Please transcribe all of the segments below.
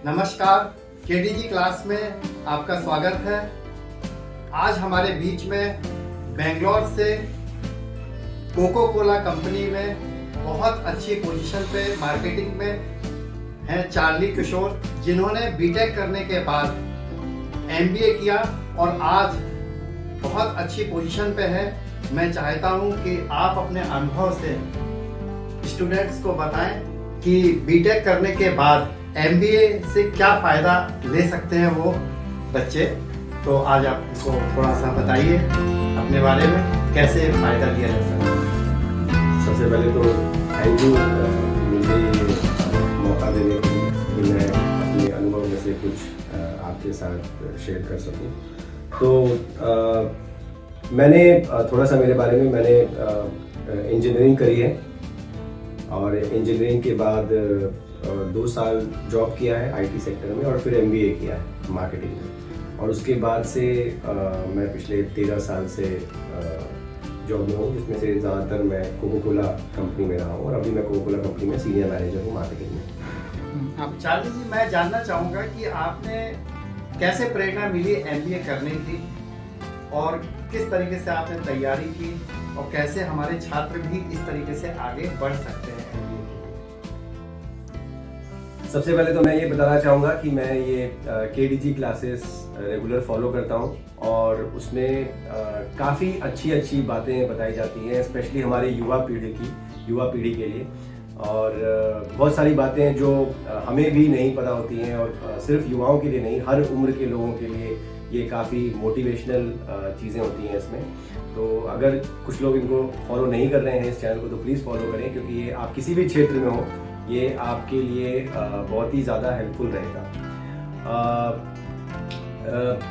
नमस्कार, केडीजी क्लास में आपका स्वागत है। आज हमारे बीच में बेंगलोर से कोको कोला कंपनी में बहुत अच्छी पोजीशन पे मार्केटिंग में हैं चार्ली किशोर, जिन्होंने बीटेक करने के बाद एमबीए किया और आज बहुत अच्छी पोजीशन पे है। मैं चाहता हूं कि आप अपने अनुभव से स्टूडेंट्स को बताएं कि बीटेक करने के बाद एमबीए से क्या फ़ायदा ले सकते हैं वो बच्चे। तो आज आप इसको थोड़ा सा बताइए अपने बारे में, कैसे फ़ायदा लिया जा सकता है। सबसे पहले तो थैंक यू मुझे मौका देने के लिए कि मैं अपने अनुभव में से कुछ आपके साथ शेयर कर सकूं। तो मैंने थोड़ा सा मेरे बारे में, मैंने इंजीनियरिंग करी है और इंजीनियरिंग के बाद 2 साल जॉब किया है आईटी सेक्टर में और फिर एमबीए किया है मार्केटिंग में। और उसके बाद से मैं पिछले 13 साल से जॉब में हूँ, जिसमें से ज़्यादातर मैं कोको कोला कंपनी में रहा हूँ और अभी मैं कोको कोला कंपनी में सीनियर मैनेजर हूँ मार्केटिंग में। अब चार्ली जी, मैं जानना चाहूँगा कि आपने कैसे प्रेरणा मिली एमबीए करने की और किस तरीके से आपने तैयारी की और कैसे हमारे छात्र भी इस तरीके से आगे बढ़ सकते हैं एमबीए के। सबसे पहले तो मैं ये बताना चाहूँगा कि मैं ये केडीजी क्लासेस रेगुलर फॉलो करता हूँ और उसमें काफ़ी अच्छी बातें बताई जाती हैं, स्पेशली हमारे युवा पीढ़ी के लिए। और बहुत सारी बातें जो हमें भी नहीं पता होती हैं और सिर्फ युवाओं के लिए नहीं, हर उम्र के लोगों के लिए ये काफ़ी मोटिवेशनल चीज़ें होती हैं इसमें। तो अगर कुछ लोग इनको फॉलो नहीं कर रहे हैं इस चैनल को, तो प्लीज़ फॉलो करें, क्योंकि ये आप किसी भी क्षेत्र में हो, ये आपके लिए बहुत ही ज़्यादा हेल्पफुल रहेगा।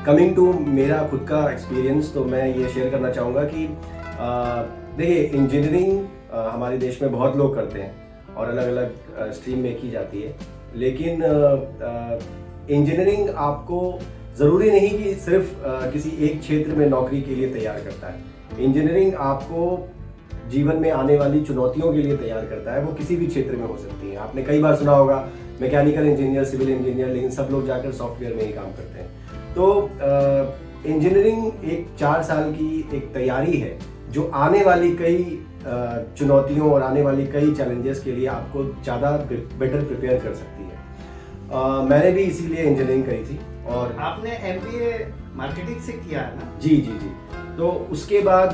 कमिंग टू मेरा खुद का एक्सपीरियंस, तो मैं ये शेयर करना चाहूँगा कि देखिए, इंजीनियरिंग हमारे देश में बहुत लोग करते हैं और अलग अलग स्ट्रीम में की जाती है, लेकिन इंजीनियरिंग आपको ज़रूरी नहीं कि सिर्फ किसी एक क्षेत्र में नौकरी के लिए तैयार करता है। इंजीनियरिंग आपको जीवन में आने वाली चुनौतियों के लिए तैयार करता है, वो किसी भी क्षेत्र में हो सकती है। आपने कई बार सुना होगा मैकेनिकल इंजीनियर, सिविल इंजीनियर, लेकिन सब लोग जाकर सॉफ्टवेयर में ही काम करते हैं। तो इंजीनियरिंग एक 4 साल की एक तैयारी है जो आने वाली कई चुनौतियों और आने वाली कई चैलेंजेस के लिए आपको ज़्यादा बेटर प्रिपेयर कर सकती है। मैंने भी इसीलिए इंजीनियरिंग करी थी। और आपने एमबीए मार्केटिंग से किया है ना? जी। तो उसके बाद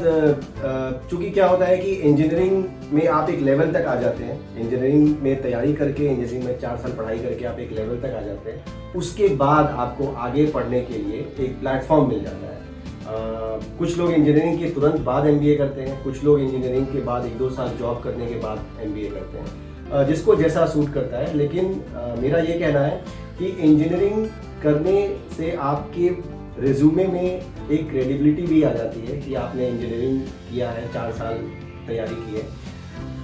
चूंकि क्या होता है कि इंजीनियरिंग में आप एक लेवल तक आ जाते हैं, इंजीनियरिंग में तैयारी करके, इंजीनियरिंग में 4 साल पढ़ाई करके आप एक लेवल तक आ जाते हैं। उसके बाद आपको आगे पढ़ने के लिए एक प्लेटफॉर्म मिल जाता है। कुछ लोग इंजीनियरिंग के तुरंत बाद एमबीए करते हैं, कुछ लोग इंजीनियरिंग के बाद 1-2 साल जॉब करने के बाद एमबीए करते हैं, जिसको जैसा सूट करता है। लेकिन मेरा ये कहना है कि इंजीनियरिंग करने से आपके रिज्यूमे में एक क्रेडिबिलिटी भी आ जाती है कि आपने इंजीनियरिंग किया है, 4 साल तैयारी की है।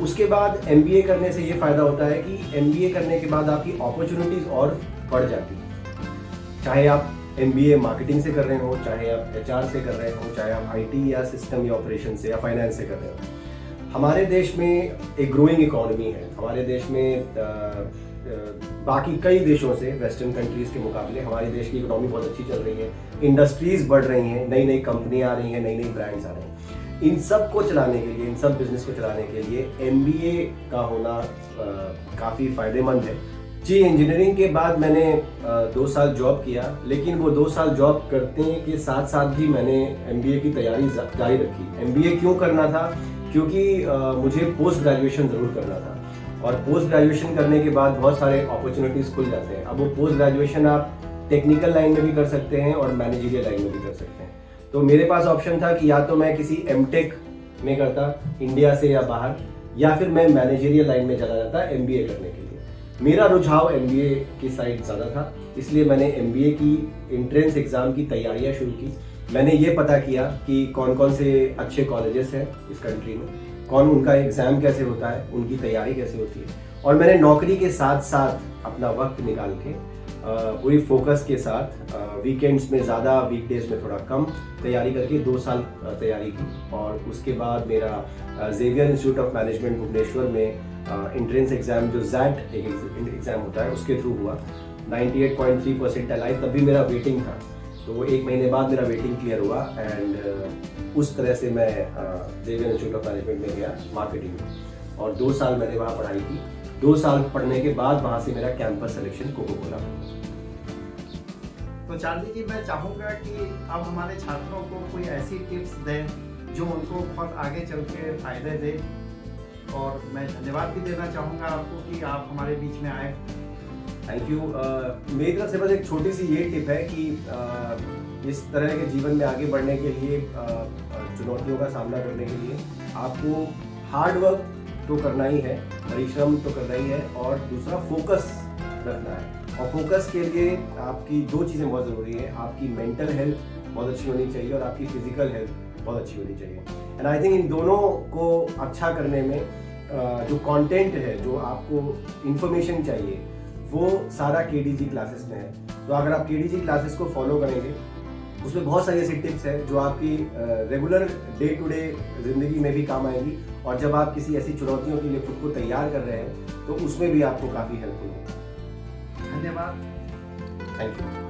उसके बाद एमबीए करने से ये फ़ायदा होता है कि एमबीए करने के बाद आपकी अपॉर्चुनिटीज़ और बढ़ जाती है। चाहे आप एमबीए मार्केटिंग से कर रहे हो, चाहे आप एचआर से कर रहे हो, चाहे आप आईटी या सिस्टम या ऑपरेशन से या फाइनेंस से कर रहे हो। हमारे देश में एक ग्रोइंग इकोनॉमी है। हमारे देश में बाकी कई देशों से, वेस्टर्न कंट्रीज़ के मुकाबले हमारे देश की इकोनॉमी बहुत अच्छी चल रही है, इंडस्ट्रीज़ बढ़ रही हैं, नई कंपनियां आ रही हैं, नई ब्रांड्स आ रहे हैं। इन सब को चलाने के लिए, इन सब बिजनेस को चलाने के लिए एमबीए का होना काफ़ी फ़ायदेमंद है। जी, इंजीनियरिंग के बाद मैंने 2 साल जॉब किया, लेकिन वो 2 साल जॉब करने के साथ साथ भी मैंने एमबीए की तैयारी जारी रखी। एमबीए क्यों करना था? क्योंकि मुझे पोस्ट ग्रेजुएशन ज़रूर करना था और पोस्ट ग्रेजुएशन करने के बाद बहुत सारे अपॉर्चुनिटीज़ खुल जाते हैं। अब वो पोस्ट ग्रेजुएशन आप टेक्निकल लाइन में भी कर सकते हैं और मैनेजरियल लाइन में भी कर सकते हैं। तो मेरे पास ऑप्शन था कि या तो मैं किसी एमटेक में करता इंडिया से या बाहर, या फिर मैं मैनेजरियल लाइन में चला जाता एमबीए करने के लिए। मेरा रुझाव एमबीए की साइड ज़्यादा था, इसलिए मैंने एमबीए की एंट्रेंस एग्ज़ाम की तैयारियाँ शुरू की। मैंने ये पता किया कि कौन कौन से अच्छे कॉलेजेस हैं इस कंट्री में, कौन उनका एग्ज़ाम कैसे होता है, उनकी तैयारी कैसे होती है। और मैंने नौकरी के साथ साथ अपना वक्त निकाल के पूरी फोकस के साथ वीकेंड्स में ज़्यादा, वीकडेज में थोड़ा कम तैयारी करके 2 साल तैयारी की। और उसके बाद मेरा Xavier Institute of Management Bhubaneswar में एंट्रेंस एग्ज़ाम, जो जैट एक एग्ज़ाम होता है, उसके थ्रू हुआ। 98.3 परसेंटाइल आई, तब भी मेरा वेटिंग था। तो 1 महीने बाद मेरा वेटिंग क्लियर हुआ एंड उस तरह से मैं जेवियर इंस्टीट्यूट ऑफ मैनेजमेंट में गया मार्केटिंग में, और 2 साल मैंने वहाँ पढ़ाई की। 2 साल पढ़ने के बाद वहाँ से मेरा कैंपस सिलेक्शन कोको कोला। तो चार्ली जी, मैं चाहूँगा कि अब हमारे छात्रों को कोई ऐसी टिप्स दें जो उनको बहुत आगे चल के फायदे दे, और मैं धन्यवाद भी देना चाहूँगा आपको कि आप हमारे बीच में आए। Thank you. मेरी तरफ से बस एक छोटी सी ये टिप है कि इस तरह के जीवन में आगे बढ़ने के लिए, चुनौतियों का सामना करने के लिए आपको हार्ड वर्क तो करना ही है, परिश्रम तो करना ही है, और दूसरा फोकस रखना है। और फोकस के लिए आपकी 2 चीज़ें बहुत ज़रूरी है। आपकी मेंटल हेल्थ बहुत अच्छी होनी चाहिए और आपकी फिजिकल हेल्थ बहुत अच्छी होनी चाहिए। एंड आई थिंक इन दोनों को अच्छा करने में जो कंटेंट है, जो आपको इंफॉर्मेशन चाहिए, वो सारा KDG क्लासेस में है। तो अगर आप KDG क्लासेस को फॉलो करेंगे, उसमें बहुत सारी ऐसी टिप्स है जो आपकी रेगुलर डे टू डे जिंदगी में भी काम आएंगी, और जब आप किसी ऐसी चुनौतियों के लिए खुद को तैयार कर रहे हैं तो उसमें भी आपको काफ़ी हेल्पफुल होगी। धन्यवाद। Thank you.